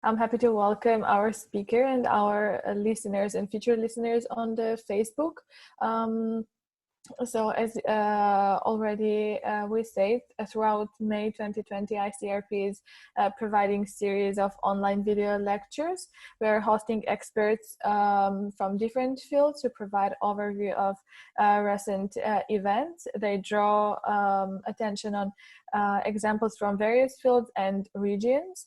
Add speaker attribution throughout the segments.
Speaker 1: I'm happy to welcome our speaker and our listeners and future listeners on the Facebook. So as already we said, throughout May 2020, ICRP is providing series of online video lectures. We're hosting experts from different fields to provide overview of recent events. They draw attention on examples from various fields and regions.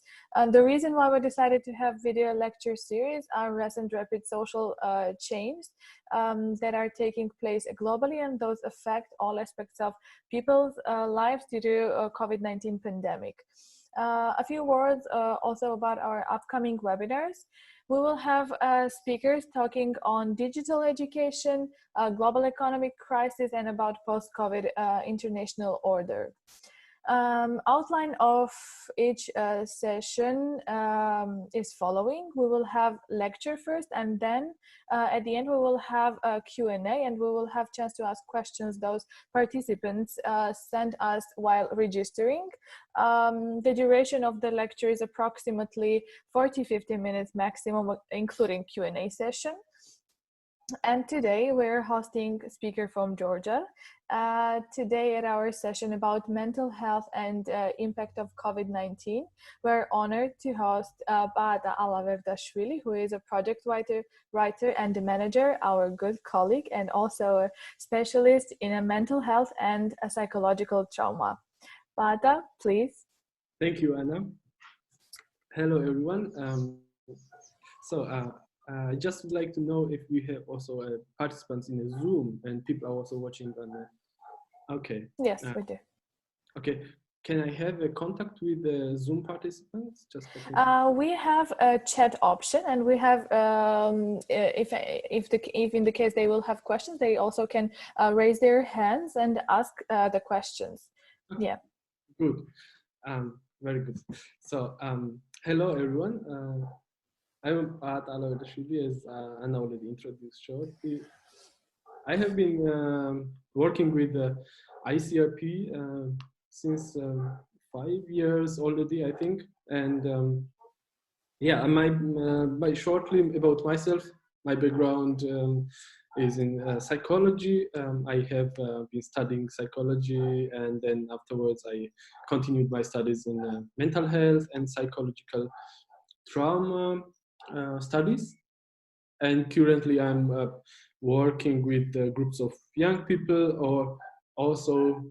Speaker 1: The reason why we decided to have video lecture series are recent rapid social changes that are taking place globally, and those affect all aspects of people's lives due to COVID-19 pandemic. A few words also about our upcoming webinars. We will have speakers talking on digital education, global economic crisis, and about post-COVID international order. Outline of each session is following. We will have lecture first, and then at the end we will have a Q&A, and we will have chance to ask questions those participants send us while registering. The duration of the lecture is approximately 40-50 minutes maximum, including Q&A session. And today we're hosting a speaker from Georgia. Today at our session about mental health and impact of COVID-19, we're honored to host Paata Alaverdashvili, who is a project writer and a manager, our good colleague, and also a specialist in a mental health and a psychological trauma. Paata, please.
Speaker 2: Thank you, Anna. Hello, everyone. I just would like to know if we have also participants in the Zoom and people are also watching on the... Okay.
Speaker 1: Yes, we do.
Speaker 2: Okay. Can I have a contact with the Zoom participants?
Speaker 1: We have a chat option, and we have if in the case they will have questions, they also can raise their hands and ask the questions. Okay. Yeah.
Speaker 2: Good. Very good. So hello everyone. I'm Paata Alaverdashvili, as Anna already introduced shortly. I have been working with ICRP since 5 years already, I think. And yeah, shortly about myself, my background is in psychology. I have been studying psychology, and then afterwards I continued my studies in mental health and psychological trauma studies, and currently I'm working with groups of young people, or also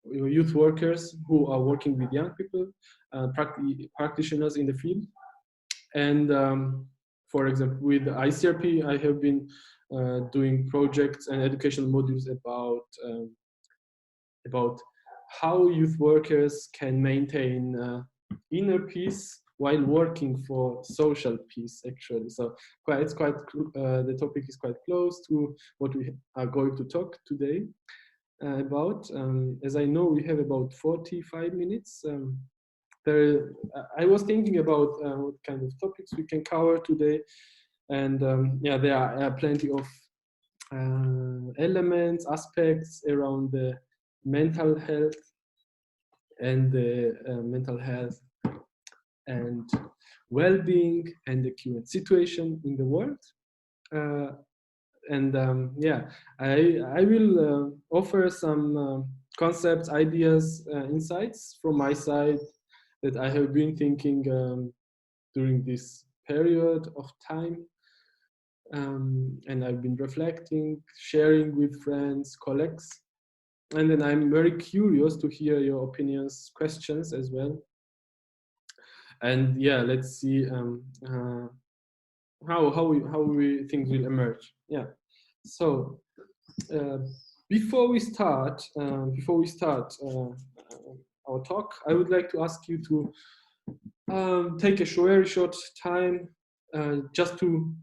Speaker 2: youth workers who are working with young people, practitioners in the field. And for example, with ICRP, I have been doing projects and educational modules about how youth workers can maintain inner peace while working for social peace, actually. So the topic is quite close to what we are going to talk today about. As I know, we have about 45 minutes. I was thinking about what kind of topics we can cover today. And yeah, there are plenty of elements, aspects around the mental health and and well-being and the current situation in the world. Yeah, I will offer some concepts, ideas, insights from my side that I have been thinking during this period of time. And I've been reflecting, sharing with friends, colleagues. And then I'm very curious to hear your opinions, questions as well. And yeah, let's see how things will emerge. Yeah. So before we start our talk, I would like to ask you to take a very short time just to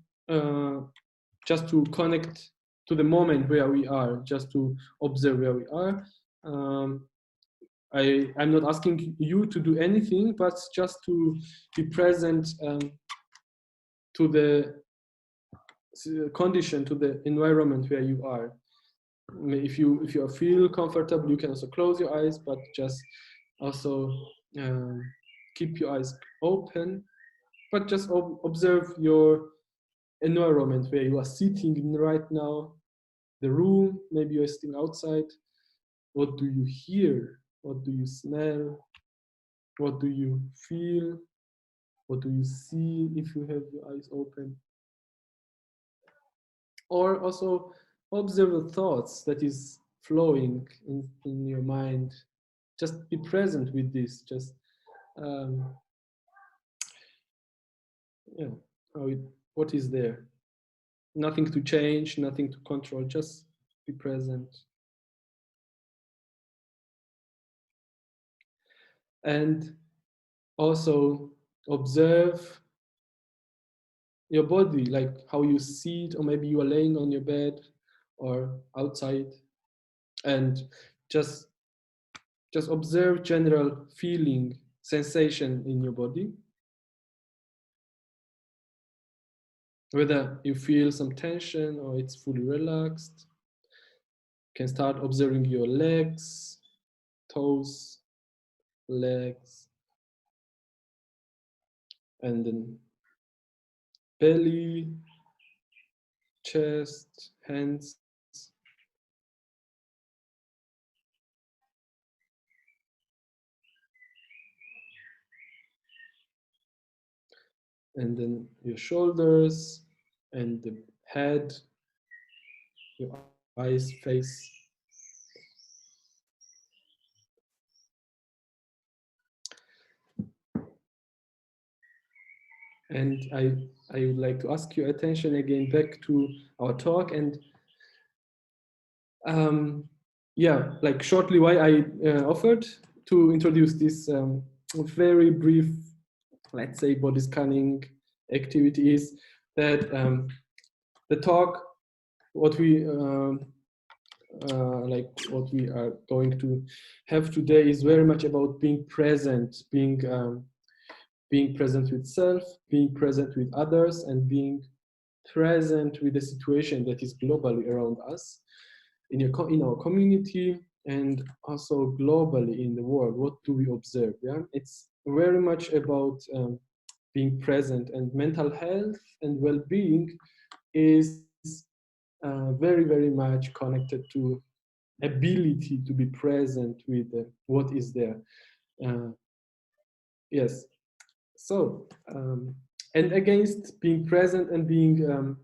Speaker 2: connect to the moment where we are, just to observe where we are. I'm not asking you to do anything, but just to be present to the condition, to the environment where you are. If you feel comfortable, you can also close your eyes, but just also keep your eyes open, but just observe your environment where you are sitting in right now, the room, maybe you're sitting outside. What do you hear? What do you smell? What do you feel? What do you see if you have your eyes open? Or also observe the thoughts that is flowing in your mind. Just be present with this. Just yeah, what is there? Nothing to change, nothing to control. Just be present. And also observe your body, like how you sit, or maybe you are laying on your bed or outside, and just observe general feeling, sensation in your body. Whether you feel some tension or it's fully relaxed. You can start observing your legs, toes, legs, and then belly, chest, hands. And then your shoulders and the head, your eyes, face. And I would like to ask your attention again back to our talk, and yeah, like shortly why I offered to introduce this very brief, let's say, body scanning activity is that the talk, what we like what we are going to have today is very much about being present, being present with self, being present with others, and being present with the situation that is globally around us, in our community, and also globally in the world. What do we observe? Yeah, it's very much about being present, and mental health and well-being is very, very much connected to ability to be present with what is there. Yes. So, and against being present and being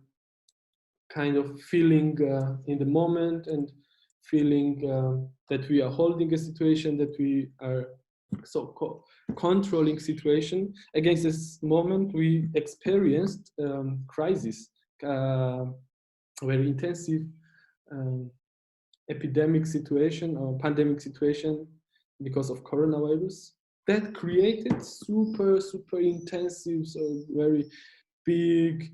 Speaker 2: kind of feeling in the moment, and feeling that we are holding a situation, that we are controlling situation. Against this moment, we experienced crisis, very intensive epidemic situation or pandemic situation because of coronavirus, that created super intensive, so very big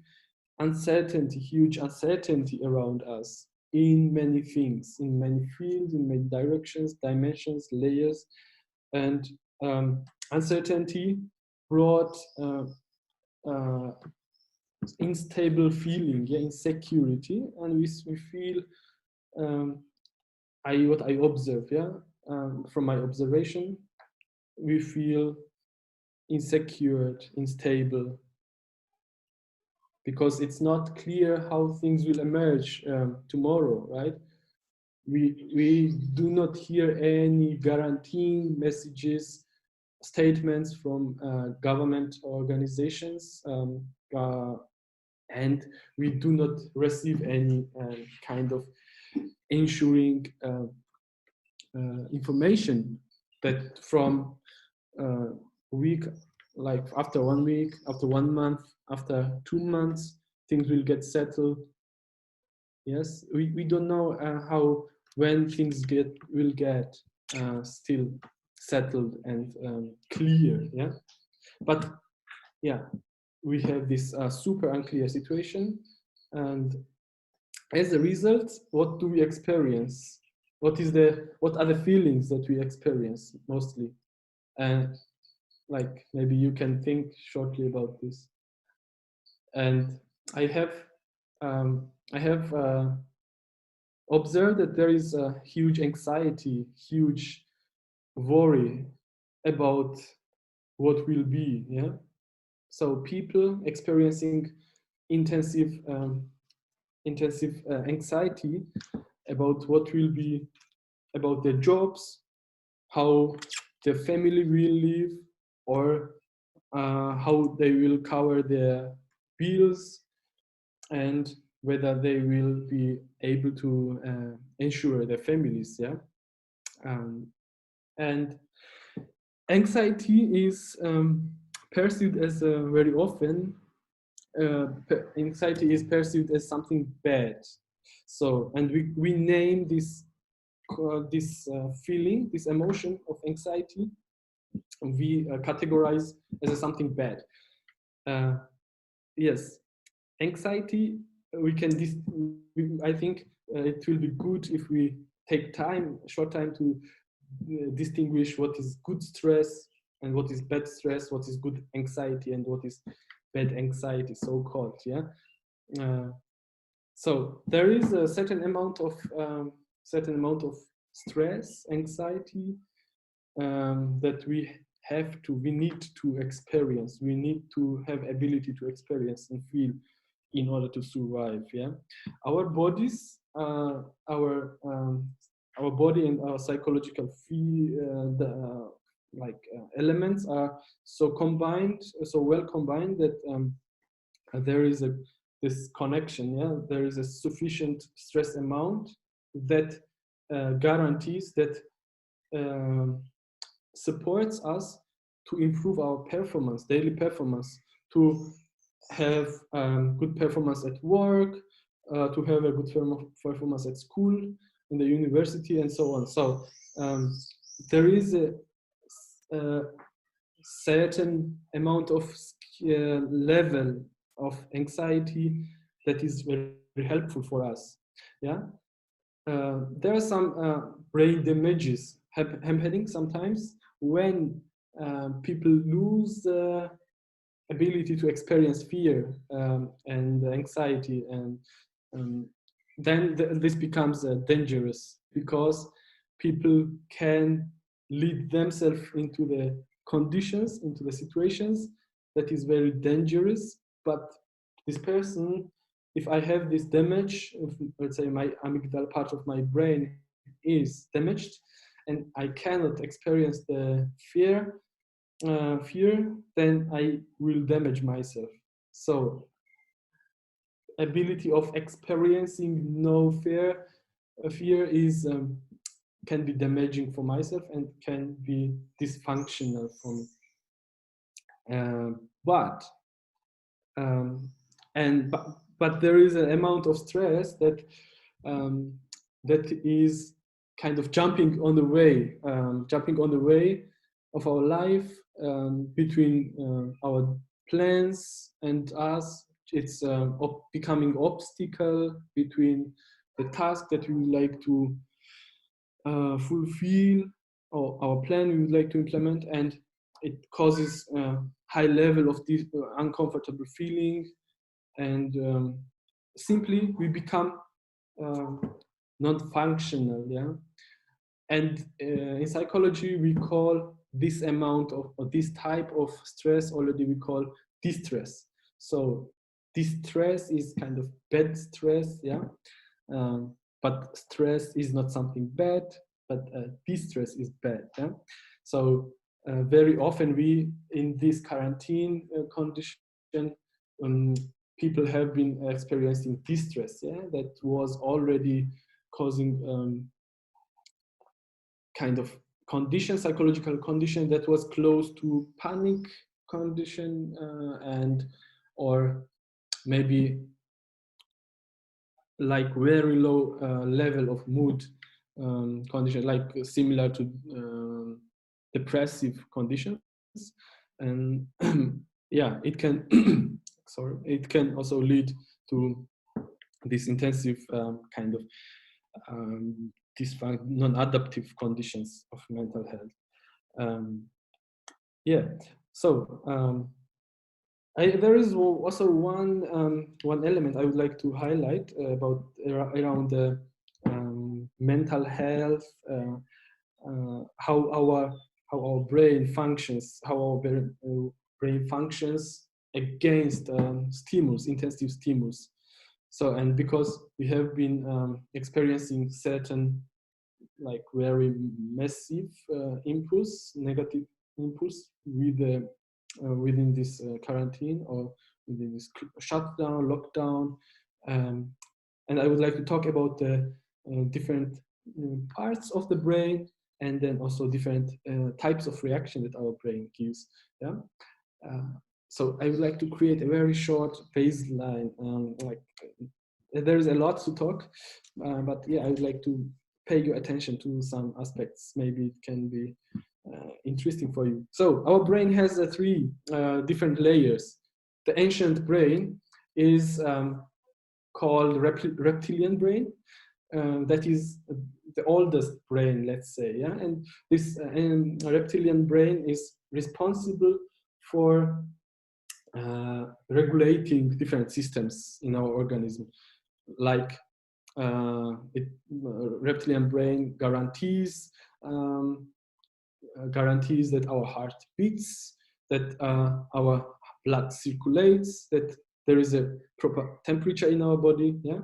Speaker 2: uncertainty, huge uncertainty around us in many things, in many fields, in many directions, dimensions, layers. And uncertainty brought unstable feeling, yeah, insecurity, and we feel what I observe, yeah, from my observation, we feel insecure, unstable, because it's not clear how things will emerge tomorrow, right? We do not hear any guaranteeing messages, statements from government organizations, and we do not receive any kind of ensuring information that from week, like after 1 week, after 1 month, after 2 months, things will get settled. Yes, we don't know how, when things will get still settled and clear. Yeah, but yeah, we have this super unclear situation, and as a result, what do we experience? What are the feelings that we experience mostly? And like, maybe you can think shortly about this. And I have observed that there is a huge anxiety, huge worry about what will be. Yeah. So people experiencing intensive anxiety about what will be, about their jobs, how their family will live, or how they will cover their bills, and whether they will be able to ensure their families. Yeah. um, and anxiety is perceived as very often anxiety is perceived as something bad. So, and we name this feeling, this emotion of anxiety, we categorize as something bad. Yes, anxiety, we can I think it will be good if we take time, short time, to distinguish what is good stress and what is bad stress, what is good anxiety and what is bad anxiety, so called. Yeah. uh, so there is a certain amount of stress, anxiety, that we need to experience. We need to have ability to experience and feel in order to survive. Yeah, our bodies, our body and our psychological elements are so combined, so well combined, that there is this connection. Yeah, there is a sufficient stress amount that guarantees that um, supports us to improve our performance, daily performance, to have good performance at work, to have a good performance at school, in the university, and so on. So there is a certain amount of level of anxiety that is very helpful for us. Yeah. There are some brain damages happening sometimes when people lose the ability to experience fear and anxiety, and then this becomes dangerous, because people can lead themselves into the conditions, into the situations that is very dangerous. But this person, if I have this damage, if, let's say my amygdala part of my brain is damaged, and I cannot experience the fear, then I will damage myself. So ability of experiencing no fear is can be damaging for myself and can be dysfunctional for me. But um, and but there is an amount of stress that that is kind of jumping on the way of our life, between our plans and us. It's becoming obstacle between the task that we would like to fulfill, or our plan we would like to implement, and it causes high level of this uncomfortable feeling, and simply we become non-functional. Yeah. And in psychology we call this amount of, or this type of stress already, we call distress. So distress is kind of bad stress. Yeah. But stress is not something bad, but distress is bad. Yeah? So very often we, in this quarantine condition, people have been experiencing distress. Yeah, that was already causing kind of condition, psychological condition that was close to panic condition, and or maybe like very low level of mood condition, like similar to depressive conditions. And yeah, it can sorry, it can also lead to this intensive kind of non-adaptive conditions of mental health. Yeah, so there is also one element I would like to highlight about around the mental health, how our how our brain functions, brain functions against stimulus, intensive stimulus. So, and because we have been experiencing certain like very massive impulse, negative impulse within this quarantine or within this shutdown, lockdown, and I would like to talk about the different parts of the brain, and then also different types of reaction that our brain gives. Yeah. So I would like to create a very short baseline. There is a lot to talk, but yeah, I would like to pay your attention to some aspects. Maybe it can be interesting for you. So our brain has three different layers. The ancient brain is called reptilian brain. That is the oldest brain, let's say. Yeah, and this reptilian brain is responsible for regulating different systems in our organism, like reptilian brain guarantees that our heart beats, that our blood circulates, that there is a proper temperature in our body. Yeah,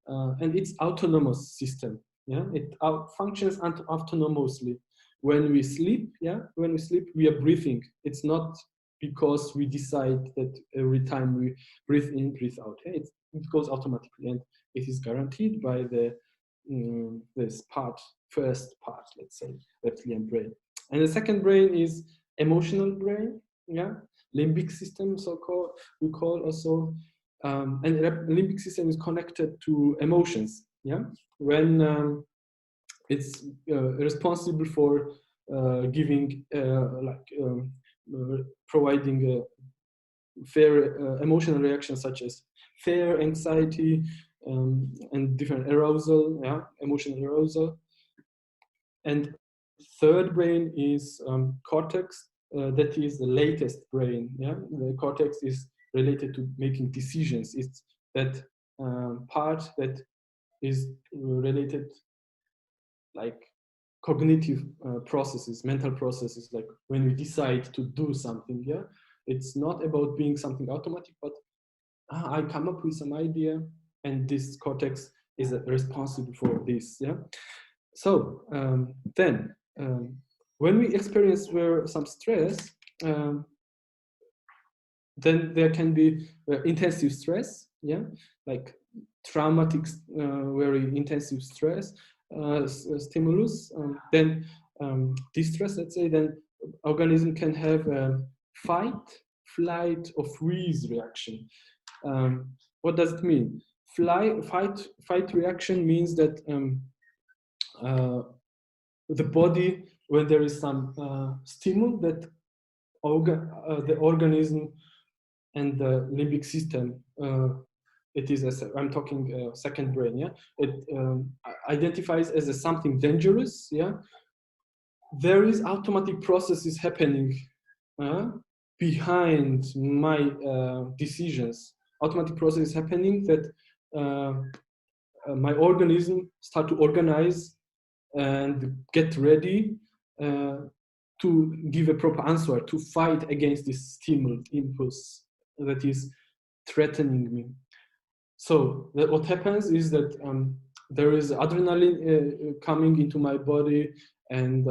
Speaker 2: and it's autonomous system. Yeah, it functions autonomously. When we sleep, we are breathing. It's not because we decide that every time we breathe in, breathe out. Yeah? It goes automatically, and it is guaranteed by the first part, let's say, reptilian brain. And the second brain is emotional brain. Yeah, limbic system, so-called, we call also. And the limbic system is connected to emotions. Yeah, when it's responsible for giving providing fair emotional reactions such as fear, anxiety, and different arousal. Yeah, emotional arousal. And third brain is cortex. That is the latest brain. Yeah, the cortex is related to making decisions. It's that part that is related, like cognitive processes, mental processes, like when we decide to do something. Yeah, it's not about being something automatic, but I come up with some idea, and this cortex is responsible for this. Yeah. So then, when we experience some stress, then there can be intensive stress, yeah, like traumatic, very intensive stress, stimulus, then distress, let's say, then organism can have a fight, flight, or freeze reaction. What does it mean? Fight reaction means that the body, when there is some stimulus, that the organism and the limbic system, it is I'm talking second brain, yeah, it identifies as something dangerous. Yeah, there is automatic processes happening behind my decisions. Automatic process happening that my organism start to organize and get ready to give a proper answer, to fight against this stimulus impulse that is threatening me. So what happens is that there is adrenaline coming into my body, and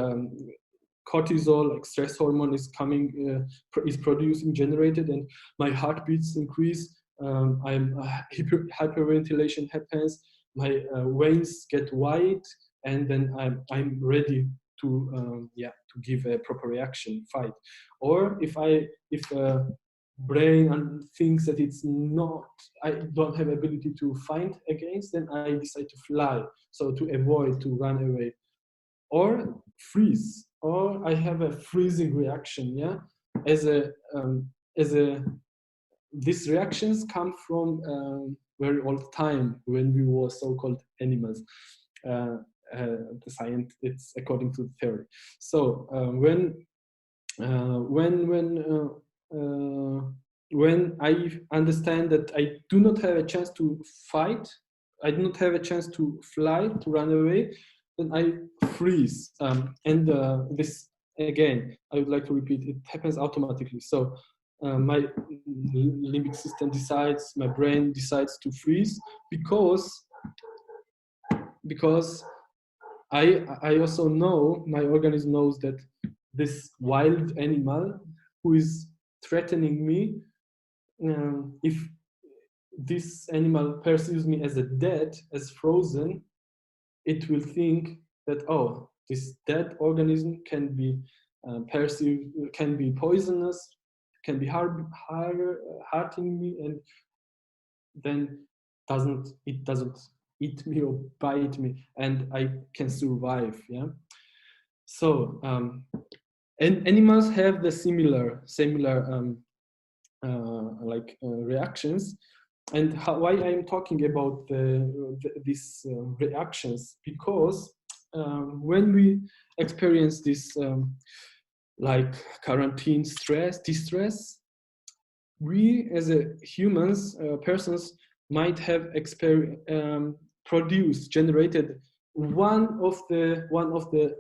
Speaker 2: cortisol, like stress hormone, is coming, is producing, generated, and my heartbeats increase. Hyperventilation happens. My veins get wide, and then I'm ready to give a proper reaction, fight. Or if brain thinks that it's not, I don't have ability to fight against, then I decide to fly, so to avoid, to run away, or freeze, or I have a freezing reaction. Yeah, these reactions come from very old time, when we were so-called animals. The science, it's according to the theory. So when I understand that I do not have a chance to fight, I do not have a chance to fly, to run away, then I freeze. And this again, I would like to repeat, it happens automatically. So my limbic system decides, my brain decides to freeze because I also know, my organism knows that this wild animal who is threatening me, if this animal perceives me as a dead, as frozen, it will think that, oh, this dead organism can be perceived, can be poisonous, can be hurting me, and then it doesn't eat me or bite me, and I can survive. Yeah. So and animals have the similar reactions. And why I'm talking about these reactions, because when we experience this like quarantine distress, we as humans, persons, might have generated one of the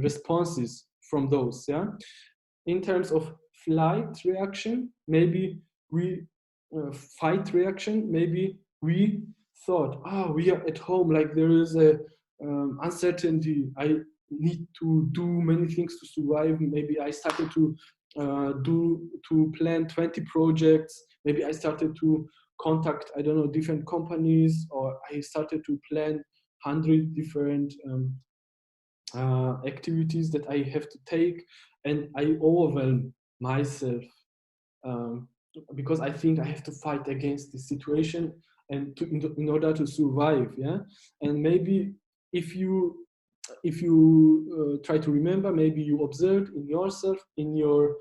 Speaker 2: responses from those. Yeah, in terms of flight reaction, maybe we fight reaction, maybe we thought, oh, we are at home, like there is a uncertainty, I need to do many things to survive. Maybe I started to plan 20 projects. Maybe I started to contact, I don't know, different companies, or I started to plan 100 different activities that I have to take, and I overwhelm myself because I think I have to fight against this situation and in order to survive. Yeah, and maybe if you try to remember, maybe you observed in yourself, in your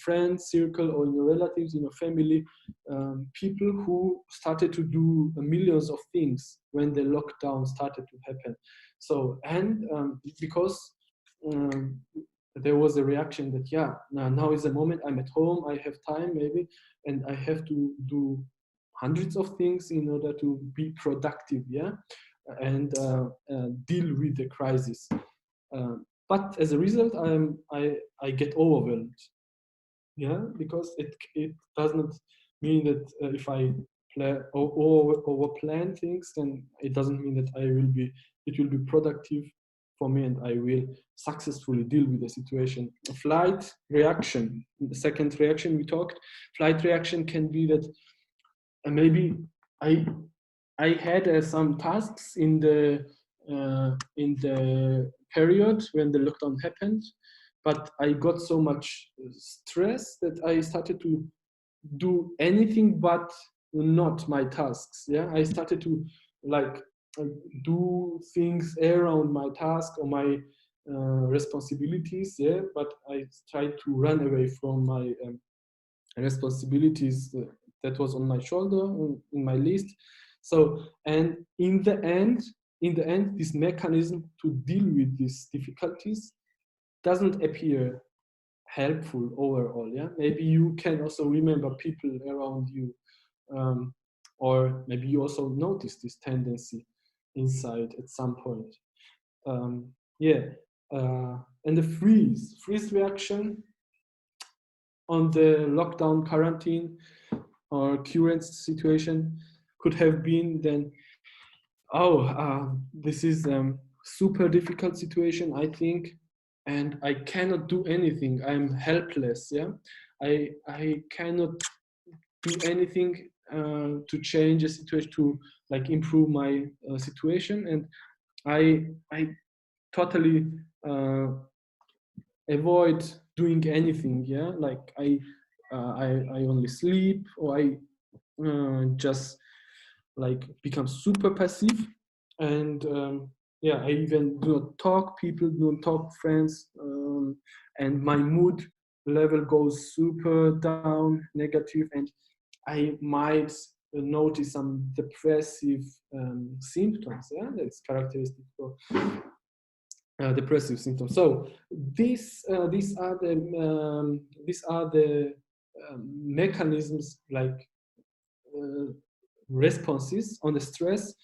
Speaker 2: friend circle, or in your relatives, in your family, people who started to do millions of things when the lockdown started to happen. So, and because there was a reaction that, yeah, now is the moment, I'm at home, I have time maybe, and I have to do hundreds of things in order to be productive. Yeah, and deal with the crisis. But as a result, I get overwhelmed. Yeah, because it does not mean that if I plan over plan things, then it doesn't mean that it will be productive for me, and I will successfully deal with the situation. Flight reaction, the second reaction we talked, flight reaction can be that maybe I had some tasks in the period when the lockdown happened, but I got so much stress that I started to do anything but not my tasks. Yeah, I started to like do things around my task or my responsibilities. Yeah, but I tried to run away from my responsibilities that was on my shoulder, in my list. So, and in the end, this mechanism to deal with these difficulties doesn't appear helpful overall. Yeah, maybe you can also remember people around you, or maybe you also notice this tendency inside at some point. Yeah, and the freeze reaction on the lockdown, quarantine, or current situation could have been then, oh, this is super difficult situation, I think, and I cannot do anything. I'm helpless. Yeah, I cannot do anything to change the situation, to like improve my situation, and I totally avoid doing anything. Yeah, like I only sleep, or I just like become super passive, and yeah, I even do not talk people, do not talk friends, and my mood level goes super down, negative, and I might notice some depressive symptoms. Yeah, that's characteristic for depressive symptoms. So these are the mechanisms, like responses on the stress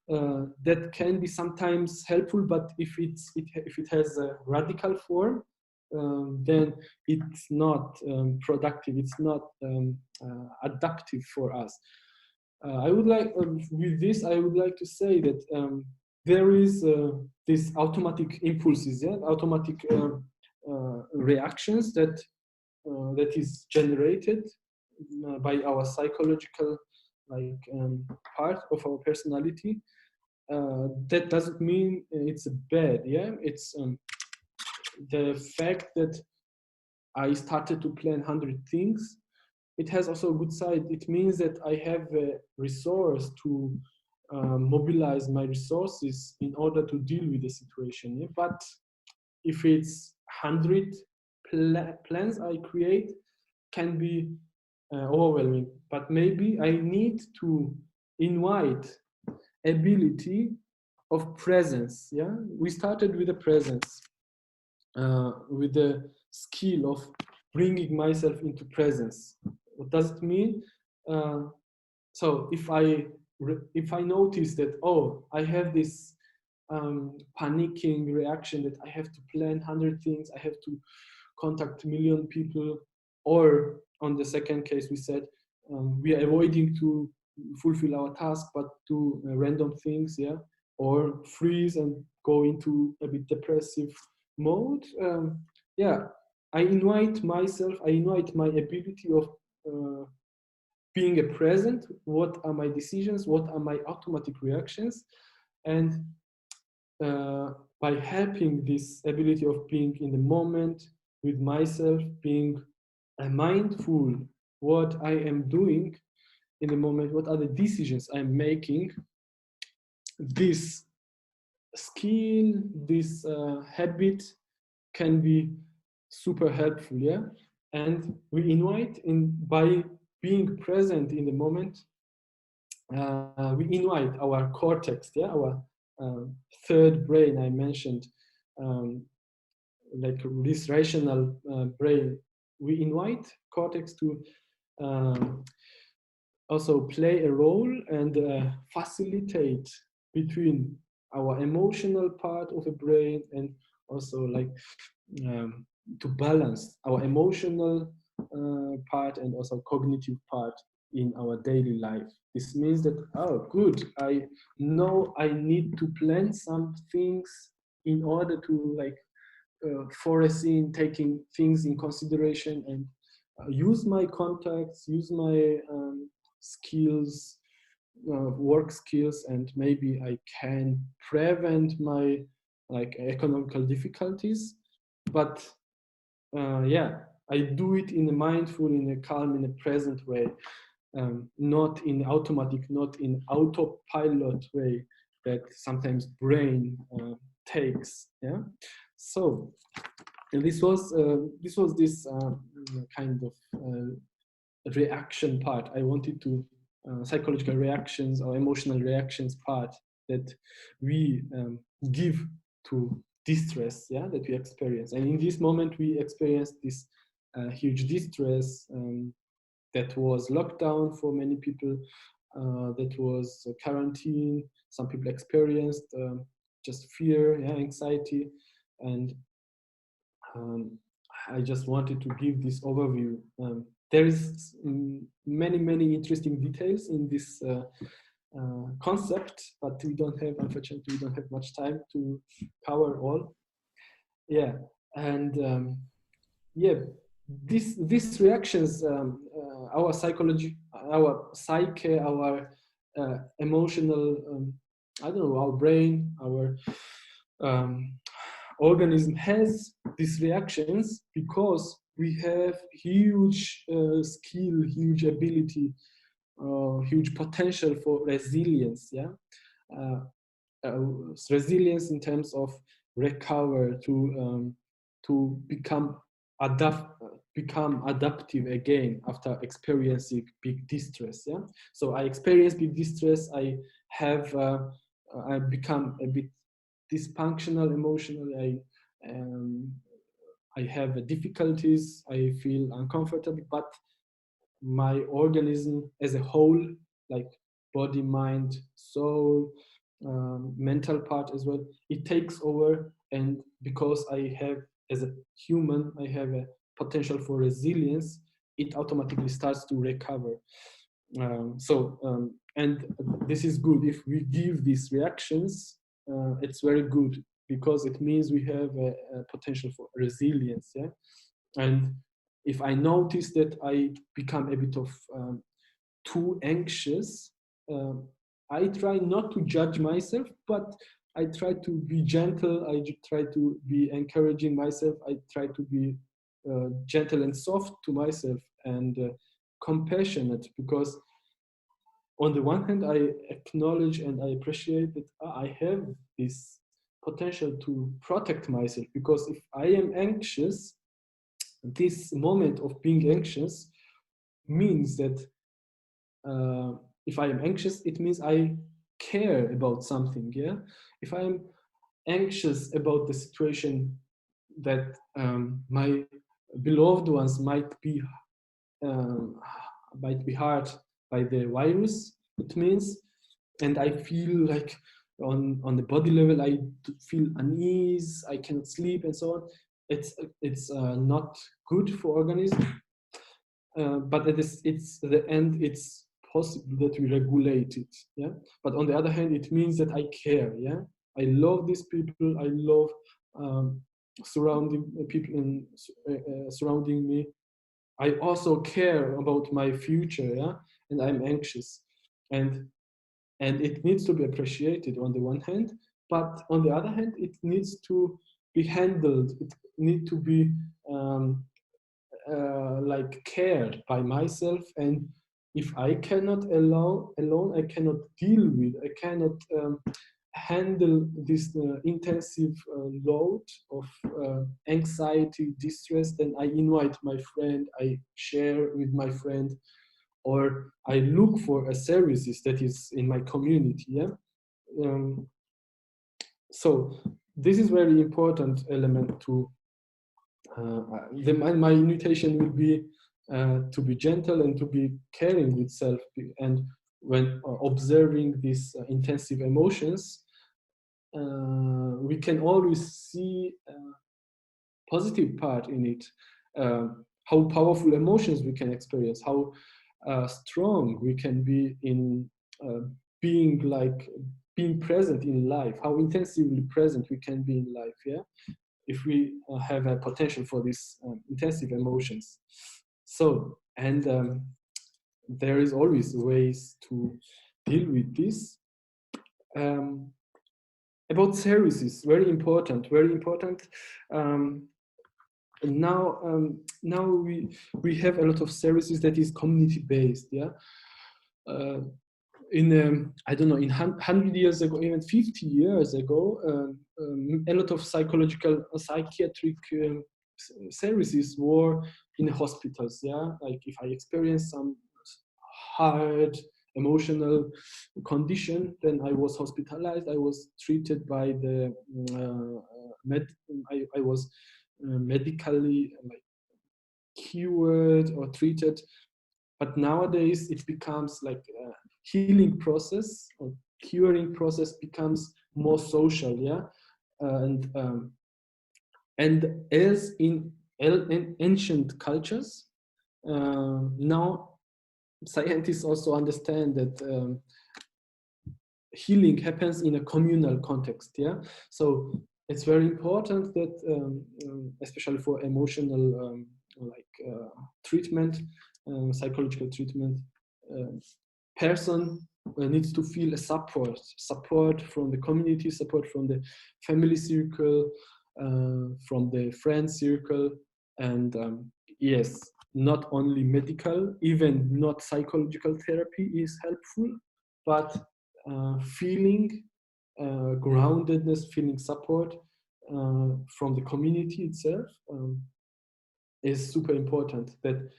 Speaker 2: that can be sometimes helpful, but if it has a radical form, then it's not productive, it's not adaptive for us. I would like, with this, I would like to say that there is this automatic impulses, yeah, automatic reactions that that is generated by our psychological part of our personality. That doesn't mean it's bad, yeah. It's the fact that I started to plan 100 things. It has also a good side. It means that I have a resource to mobilize my resources in order to deal with the situation. Yeah? But if it's 100 plans I create, can be overwhelming. But maybe I need to invite ability of presence. Yeah, we started with a presence, with the skill of bringing myself into presence. What does it mean? So if I notice that, oh, I have this panicking reaction that I have to plan 100 things, I have to contact a million people, or on the second case we said we are avoiding to fulfill our task but do random things, yeah, or freeze and go into a bit depressive mode. Yeah, I invite myself, I invite my ability of being a present. What are my decisions? What are my automatic reactions? And by helping this ability of being in the moment with myself, being mindful what I am doing in the moment, what are the decisions I'm making, this skill, this habit can be super helpful, yeah. And we invite, in by being present in the moment, we invite our cortex, yeah, our third brain I mentioned, like this rational brain. We invite cortex to also play a role and facilitate between our emotional part of the brain and also like to balance our emotional part and also cognitive part in our daily life. This means that, oh, good, I know I need to plan some things in order to like foresee, taking things in consideration, and use my contacts, use my skills, work skills, and maybe I can prevent my like economical difficulties. But yeah, I do it in a mindful, in a calm, in a present way, not in automatic, not in autopilot way that sometimes brain takes. Yeah, so this was this kind of reaction part. I wanted to psychological reactions or emotional reactions part that we give to distress, yeah, that we experience. And in this moment we experienced this huge distress, that was lockdown for many people, that was quarantine. Some people experienced just fear, yeah, anxiety. And I just wanted to give this overview. There is many interesting details in this concept, but we don't have, unfortunately, we don't have much time to cover all. Yeah, and yeah, these reactions, our psychology, our psyche, our emotional, I don't know, our brain, our organism has these reactions because we have huge skill, huge ability, huge potential for resilience. Yeah, uh, resilience in terms of recover, to become adaptive again after experiencing big distress. Yeah, so I experience big distress. I have I become a bit dysfunctional emotionally. I have difficulties. I feel uncomfortable, but my organism as a whole, like body, mind, soul, mental part as well, it takes over. And because I have, as a human, I have a potential for resilience, it automatically starts to recover. And this is good. If we give these reactions, it's very good, because it means we have a potential for resilience. Yeah. And if I notice that I become a bit of too anxious, I try not to judge myself, but I try to be gentle. I try to be encouraging myself. I try to be gentle and soft to myself, and compassionate, because on the one hand, I acknowledge and I appreciate that I have this potential to protect myself, because if I am anxious, this moment of being anxious means that if I am anxious, it means I care about something. Yeah. If I am anxious about the situation that my beloved ones um, might be hurt by the virus, it means, and I feel like on the body level, I feel unease, I cannot sleep, and so on. It's not good for organism. But it's the end. It's possible that we regulate it. Yeah. But on the other hand, it means that I care. Yeah. I love these people. I love surrounding people in surrounding me. I also care about my future. Yeah. And I'm anxious, and it needs to be appreciated on the one hand, but on the other hand, it needs to be handled. It needs to be like cared by myself. And if I cannot alone, I cannot deal with, I cannot handle this intensive load of anxiety, distress, then I invite my friend, I share with my friend, or I look for a services that is in my community. Yeah. um, so this is very important element to my invitation will be to be gentle and to be caring with self. And when observing these intensive emotions, we can always see a positive part in it, how powerful emotions we can experience, how strong we can be in being like being present in life, how intensively present we can be in life. Yeah. If we have a potential for these intensive emotions. So, and there is always ways to deal with this. Um, about services, very important, very important. Now we have a lot of services that is community based. Yeah. Uh, in I don't know, in 100 years ago, even 50 years ago, a lot of psychiatric services were in hospitals. Yeah, like if I experienced some hard emotional condition, then I was hospitalized. I was treated by the I was medically like cured or treated. But nowadays it becomes like a healing process, or curing process becomes more social. Yeah. And as in ancient cultures, now scientists also understand that healing happens in a communal context. Yeah. So it's very important that especially for emotional treatment, psychological treatment, person needs to feel a support from the community, support from the family circle, from the friend circle. And yes, not only medical, even not psychological therapy is helpful, but feeling groundedness, feeling support from the community itself is super important. That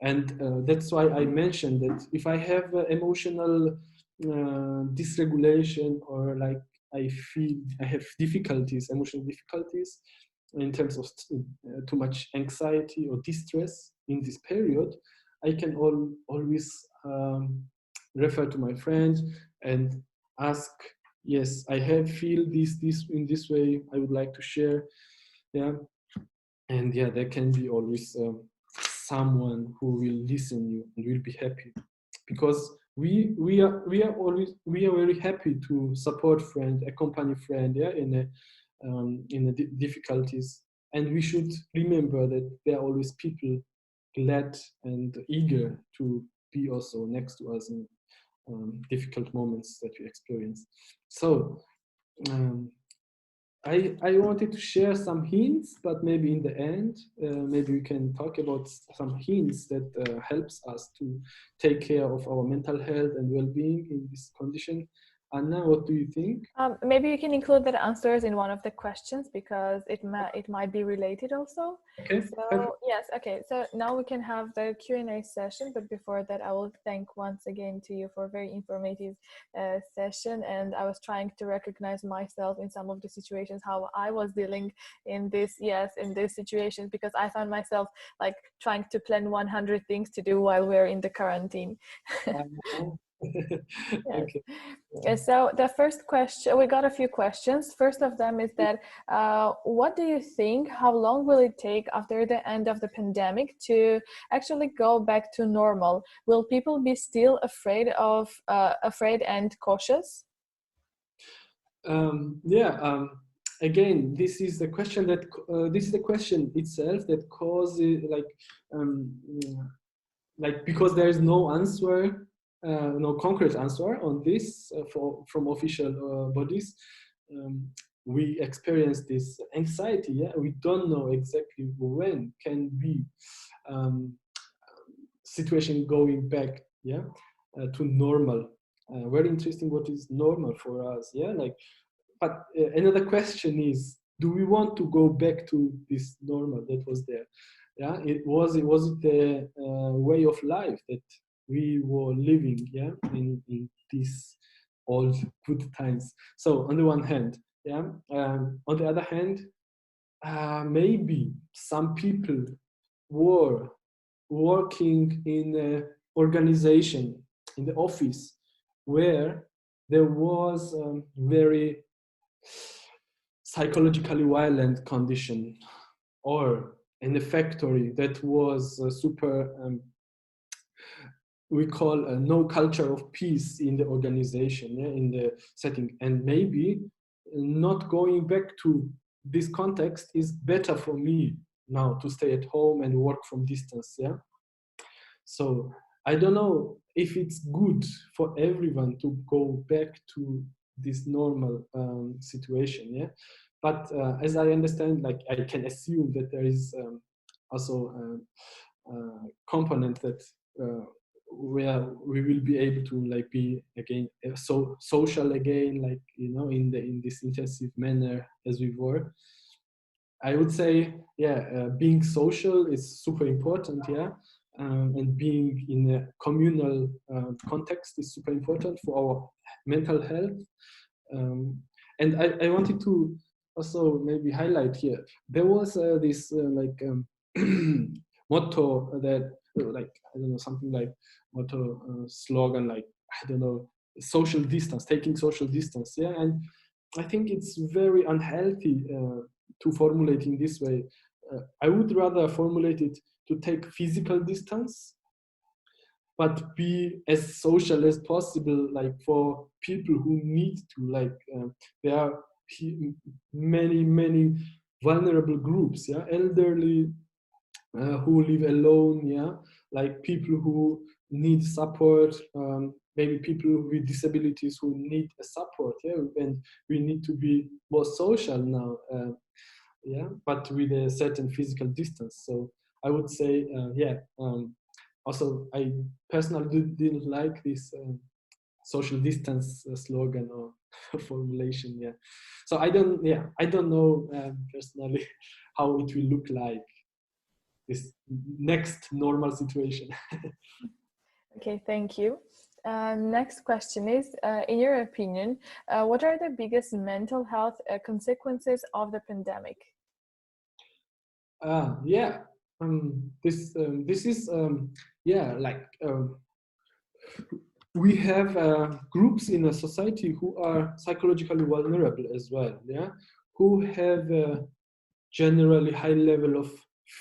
Speaker 2: and that's why I mentioned that if I have emotional dysregulation, or like I feel I have difficulties, emotional difficulties in terms of too much anxiety or distress in this period, I can always refer to my friends, and ask, yes, I have feel this in this way, I would like to share. Yeah. And yeah, there can be always someone who will listen you and will be happy, because we are very happy to support friend, accompany friend, yeah, in the difficulties. And we should remember that there are always people glad and eager to be also next to us in difficult moments that we experience. So um, I wanted to share some hints, but maybe in the end, maybe we can talk about some hints that helps us to take care of our mental health and well-being in this condition. Anna, what do you think?
Speaker 1: Maybe you can include the answers in one of the questions, because it might be related also.
Speaker 2: Okay,
Speaker 1: So yes, okay. So now we can have the Q&A session, but before that, I will thank once again to you for a very informative session. And I was trying to recognize myself in some of the situations, how I was dealing in this, in these situations, because I found myself like trying to plan 100 things to do while we're in the quarantine. Yes.
Speaker 2: Okay.
Speaker 1: So the first question, we got a few questions. First of them is that, what do you think, how long will it take after the end of the pandemic to actually go back to normal? Will people be still afraid and cautious?
Speaker 2: Again, this is the question that this is the question itself that causes um, because there is no answer, no concrete answer on this from official bodies. Um, we experience this anxiety. Yeah, we don't know exactly when can be situation going back. Yeah, to normal. Very interesting. What is normal for us? Yeah, but another question is, do we want to go back to this normal that was there? Yeah, was it the way of life that we were living, yeah, in these old good times? So on the one hand, yeah, on the other hand, maybe some people were working in an organization in the office where there was very psychologically violent condition, or in a factory that was super we call no culture of peace in the organization, yeah, in the setting. And maybe not going back to this context is better for me now, to stay at home and work from distance. Yeah, so I don't know if it's good for everyone to go back to this normal situation. Yeah, but as I understand, like I can assume that there is also component that where we will be able to like be again so social again, like in this intensive manner as we were. I would say, yeah, being social is super important, yeah, and being in a communal context is super important for our mental health. And I wanted to also maybe highlight here. There was this motto that, like, I don't know, something like motto slogan, like, I don't know, social distance, taking social distance, yeah, and I think it's very unhealthy to formulate in this way. I would rather formulate it to take physical distance, but be as social as possible, like for people who need to, like there are many vulnerable groups, yeah, elderly who live alone, yeah, like people who need support, maybe people with disabilities who need a support, yeah, and we need to be more social now, yeah, but with a certain physical distance. So I would say, also I personally didn't like this social distance slogan or formulation, yeah. So I don't know personally how it will look like, this next normal situation.
Speaker 1: Okay, thank you. Next question is, in your opinion, what are the biggest mental health consequences of the pandemic?
Speaker 2: Yeah, this is yeah, like we have groups in a society who are psychologically vulnerable as well, yeah, who have a generally high level of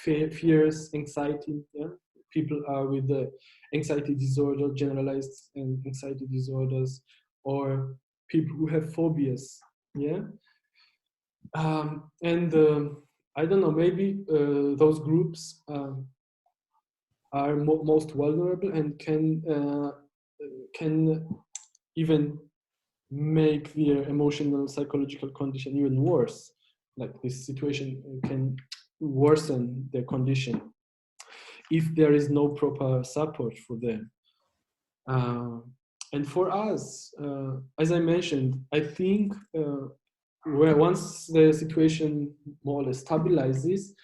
Speaker 2: fears, anxiety. Yeah, people are with the anxiety disorder, generalized anxiety disorders, or people who have phobias. Yeah, and I don't know, maybe those groups are most vulnerable and can even make their emotional psychological condition even worse. Like this situation can worsen their condition if there is no proper support for them. And for us, as I mentioned, I think where once the situation more or less stabilizes,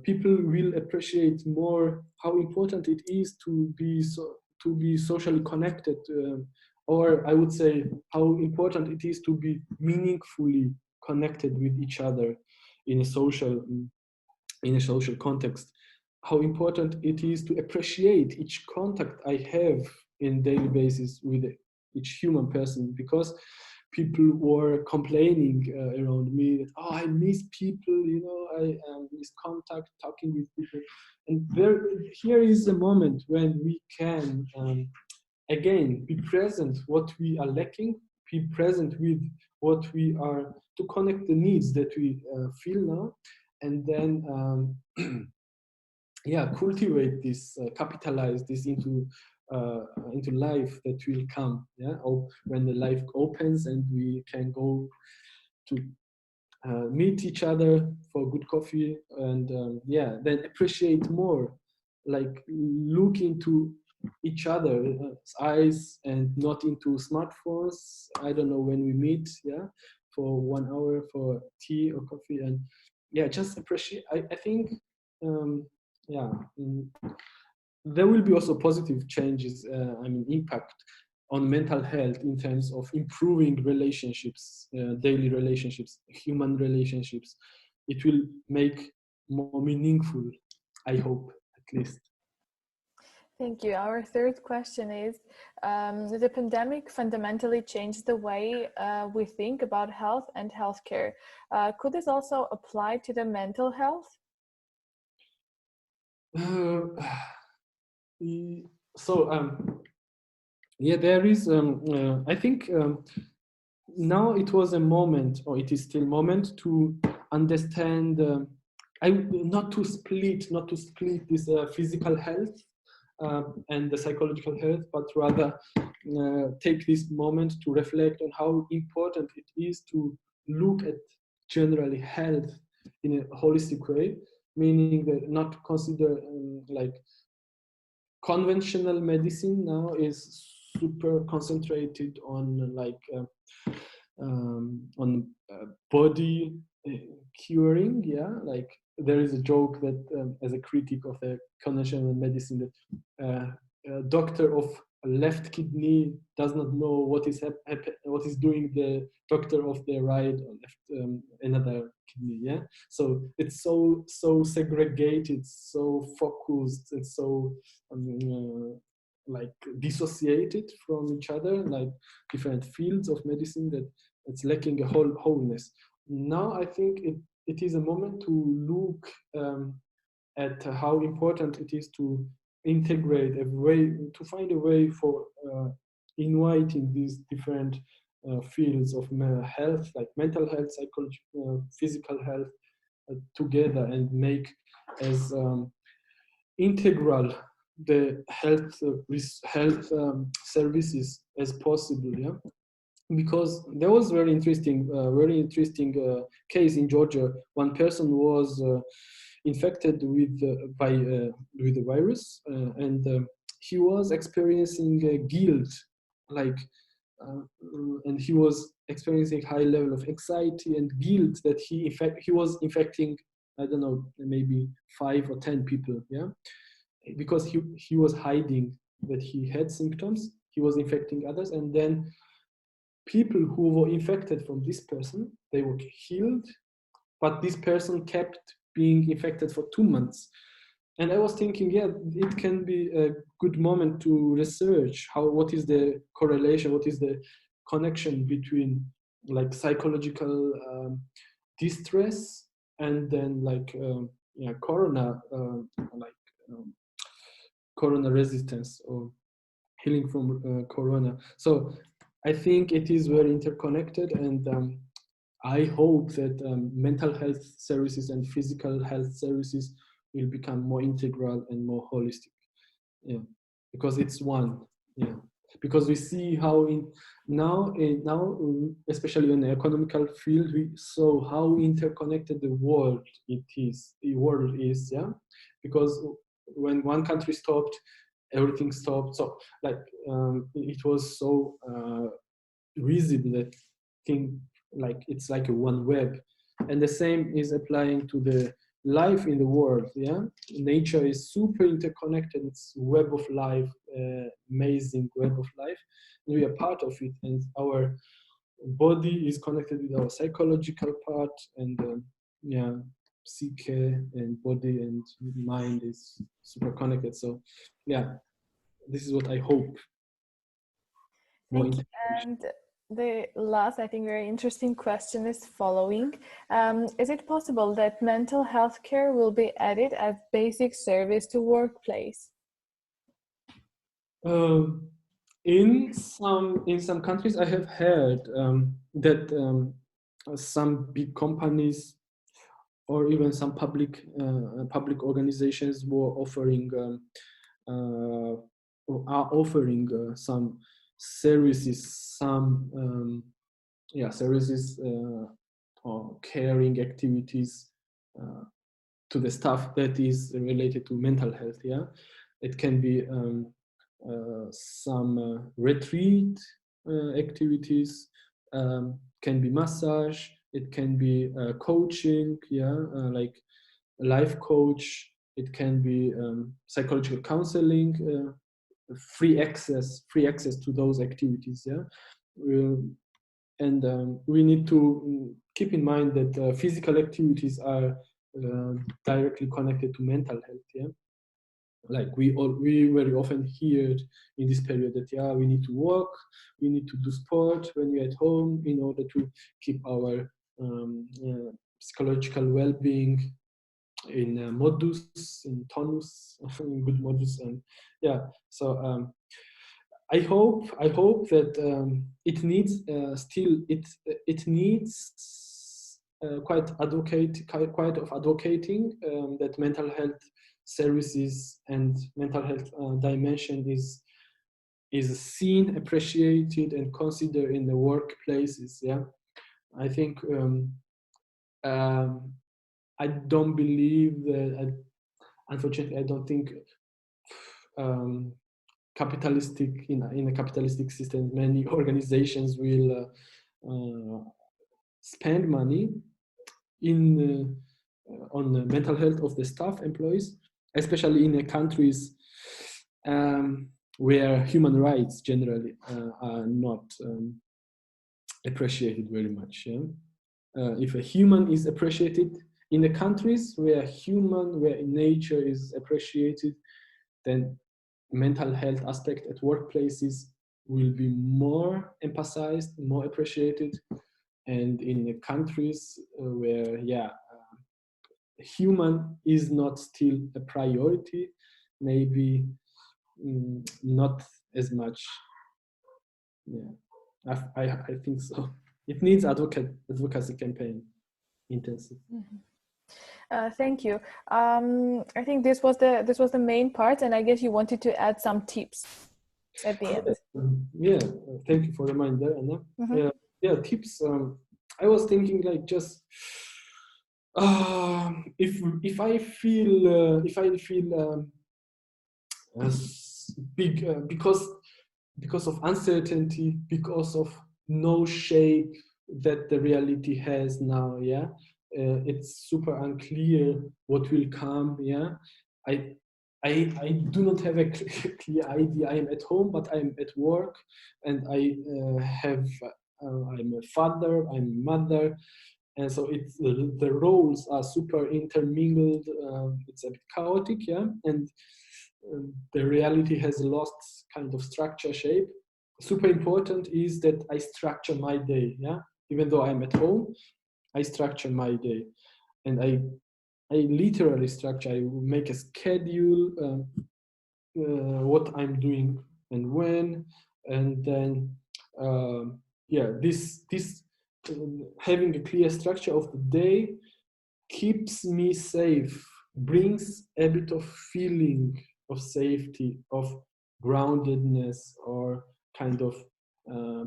Speaker 2: people will appreciate more how important it is to be socially connected, or I would say how important it is to be meaningfully connected with each other in a social context. How important it is to appreciate each contact I have in daily basis with each human person, because people were complaining around me that, oh, I miss people, I miss contact, talking with people. And here is a moment when we can again be present what we are lacking, be present with what we are, to connect the needs that we feel now, and then yeah, cultivate this, capitalize this into life that will come. Yeah, when the life opens and we can go to meet each other for good coffee, and yeah, then appreciate more, like look into each other's eyes and not into smartphones. I don't know, when we meet, yeah, for 1 hour for tea or coffee, and yeah, just appreciate. I think um, yeah, there will be also positive changes, impact on mental health in terms of improving relationships, daily relationships, human relationships. It will make more meaningful, I hope, at least.
Speaker 1: Thank you. Our third question is, the pandemic fundamentally changed the way we think about health and healthcare. Could this also apply to the mental health?
Speaker 2: Yeah, there is, I think now it was a moment, or it is still a moment, to understand, not to split this physical health and the psychological health, but rather take this moment to reflect on how important it is to look at generally health in a holistic way, meaning that not consider like conventional medicine now is super concentrated on on body curing. Yeah, like there is a joke that as a critic of the conventional medicine, that a doctor of left kidney does not know what is doing the doctor of the right or left another kidney. Yeah, so it's so segregated, so focused, and so like dissociated from each other, like different fields of medicine, that it's lacking a wholeness. Now I think it is a moment to look at how important it is to integrate a way, to find a way for inviting these different fields of health, like mental health, psychology, physical health, together, and make as integral the health services as possible. Yeah, because there was very interesting case in Georgia. One person was infected with the virus, and he was experiencing guilt, like, uh, and he was experiencing high level of anxiety and guilt that he was infecting, I don't know, maybe 5 or 10 people. Yeah, because he was hiding that he had symptoms, he was infecting others, and then people who were infected from this person, they were healed, but this person kept being infected for 2 months. and I was thinking, yeah, it can be a good moment to research what is the correlation, what is the connection between like psychological distress and then like corona, like corona resistance or healing from corona. So I think it is very interconnected, and I hope that mental health services and physical health services will become more integral and more holistic. Yeah, because it's one. Yeah, because we see how now, especially in the economical field, we saw how interconnected the world is. The world is, yeah, because when one country stopped, everything stopped. So like it was so visible that thing, like it's like a one web, and the same is applying to the life in the world. Yeah, nature is super interconnected. It's web of life, amazing web of life, and we are part of it, and our body is connected with our psychological part, and yeah, psyche and body and mind is super connected. So yeah, this is what I hope. More
Speaker 1: Thank you. And the last, I think, very interesting question is following. Is it possible that mental health care will be added as basic service to workplace?
Speaker 2: In some countries, I have heard that some big companies or even some public organizations were offering or are offering some services, services or caring activities to the staff that is related to mental health. Yeah, it can be some retreat activities, can be massage, it can be coaching, like a life coach, it can be psychological counseling, free access to those activities. Yeah, and we need to keep in mind that physical activities are directly connected to mental health. Yeah, like we very often hear in this period that we need to walk, we need to do sport when we're at home in order to keep our psychological well-being in modus, in tonus, in good modus. And so I hope that it needs it needs quite of advocating that mental health services and mental health dimension is seen, appreciated, and considered in the workplaces. Yeah, I think I don't believe that. Unfortunately, I don't think capitalistic in a capitalistic system, many organizations will spend money in on the mental health of the staff employees, especially in the countries where human rights generally are not appreciated very much. Yeah? If a human is appreciated in the countries where nature is appreciated, then mental health aspect at workplaces will be more emphasized, more appreciated. And in the countries where human is not still a priority, maybe not as much. Yeah, I think so. It needs advocacy campaign intensive.
Speaker 1: Mm-hmm. Thank you. I think this was the main part, and I guess you wanted to add some tips at the end.
Speaker 2: Yeah, thank you for the reminder, Anna. Mm-hmm. Tips. I was thinking like just if I feel big because of uncertainty, because of no shape that the reality has now. Yeah, it's super unclear what will come. Yeah, I do not have a clear idea. I am at home, but I'm at work, and I I'm a father, I'm a mother, and so it's the roles are super intermingled. It's a bit chaotic, yeah, and the reality has lost kind of structure shape. Super important is that I structure my day, yeah. Even though I'm at home, I structure my day, and I literally structure. I make a schedule, what I'm doing and when, and then yeah, this having a clear structure of the day keeps me safe, brings a bit of feeling of safety, of groundedness, or kind of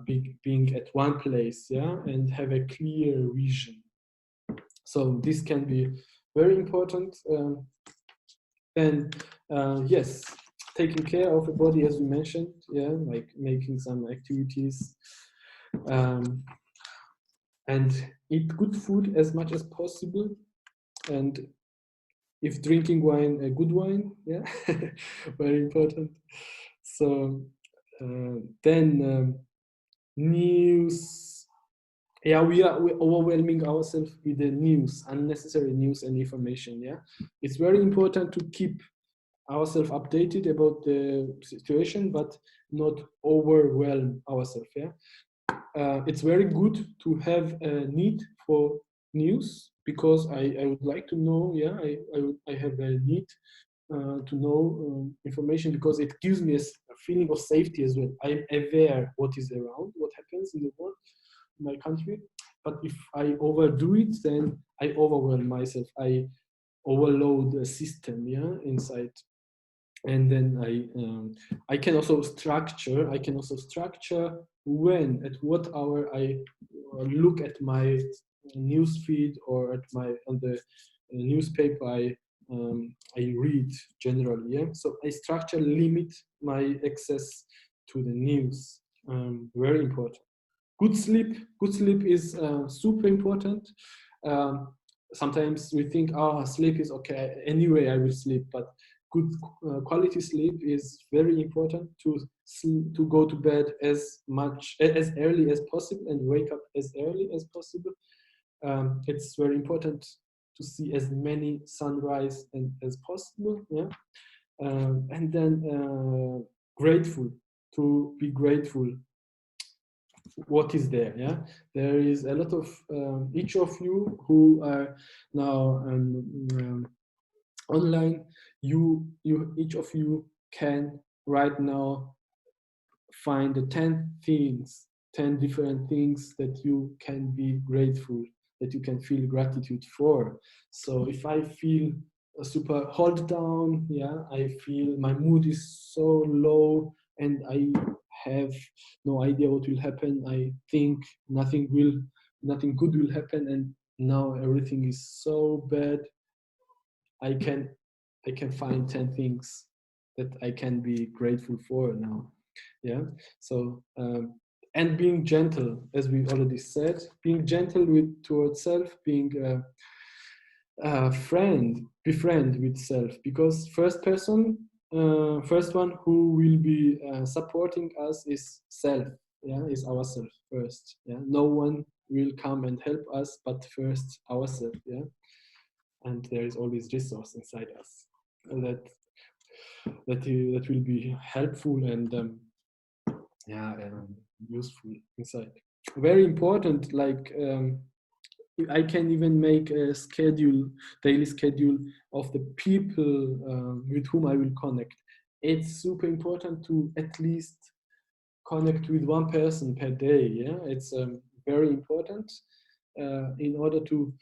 Speaker 2: being at one place, yeah, and have a clear vision. So this can be very important. And yes, taking care of the body, as we mentioned, yeah, like making some activities, and eat good food as much as possible. And if drinking wine, a good wine, yeah, very important. So then news, yeah, we're overwhelming ourselves with the news, unnecessary news and information, yeah. It's very important to keep ourselves updated about the situation, but not overwhelm ourselves, yeah. It's very good to have a need for news, because I would like to know, yeah, I have a need to know information, because it gives me a feeling of safety as well. I'm aware what is around, what happens in the world, in my country. But if I overdo it, then I overwhelm myself. I overload the system, yeah, inside. And then I can also structure. When, at what hour I look at my news feed, or at my on the newspaper I read generally. Yeah, so I structure, limit my access to the news. Very important. Good sleep is super important. Sometimes we think, oh, sleep is okay, anyway I will sleep, but good quality sleep is very important to go to bed as early as possible and wake up as early as possible. It's very important to see as many sunrise as possible, yeah. And then grateful, to be grateful what is there, yeah. There is a lot of each of you who are now online, you each of you can right now find the 10 things, 10 different things that you can be grateful, that you can feel gratitude for. So if I feel super hold down, yeah, I feel my mood is so low and I have no idea what will happen, I think nothing good will happen, and now everything is so bad, I can find 10 things that I can be grateful for now. Yeah. So and being gentle, as we already said, being gentle towards self, being a friend, befriend with self, because first one who will be supporting us is self. Yeah, is ourself first. Yeah, no one will come and help us, but first ourselves. Yeah. And there is always resource inside us that will be helpful and useful inside. Very important. Like I can even make a daily schedule of the people with whom I will connect. It's super important to at least connect with one person per day. Yeah, it's very important in order to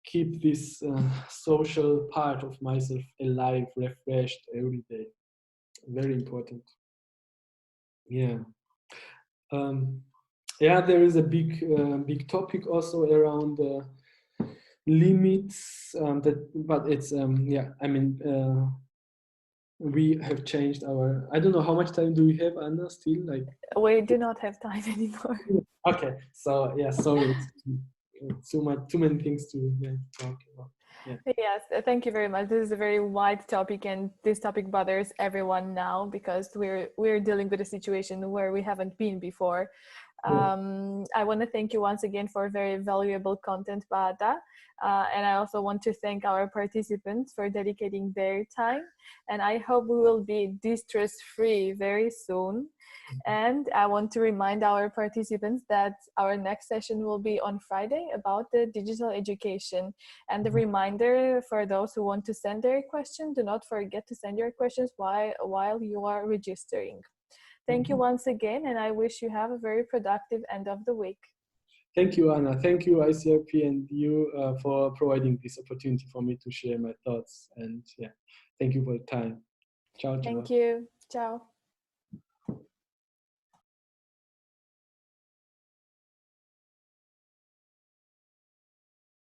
Speaker 2: keep this social part of myself alive, refreshed every day. Very important. Yeah. Yeah, there is a big topic also around limits. But it's yeah. I mean, we have changed our. I don't know how much time do we have, Anna? Still, like
Speaker 1: we do not have time anymore.
Speaker 2: Okay, so yeah, sorry, it's too many things to talk about. Yeah.
Speaker 1: Yes, thank you very much. This is a very wide topic, and this topic bothers everyone now because we're dealing with a situation where we haven't been before. I want to thank you once again for very valuable content, Paata. And I also want to thank our participants for dedicating their time. And I hope we will be distress-free very soon. And I want to remind our participants that our next session will be on Friday about the digital education. And the reminder for those who want to send their questions, do not forget to send your questions while you are registering. Thank you once again, and I wish you have a very productive end of the week.
Speaker 2: Thank you, Anna. Thank you, ICRP, and you for providing this opportunity for me to share my thoughts. And yeah, thank you for the time. Ciao, ciao.
Speaker 1: Thank you. Ciao.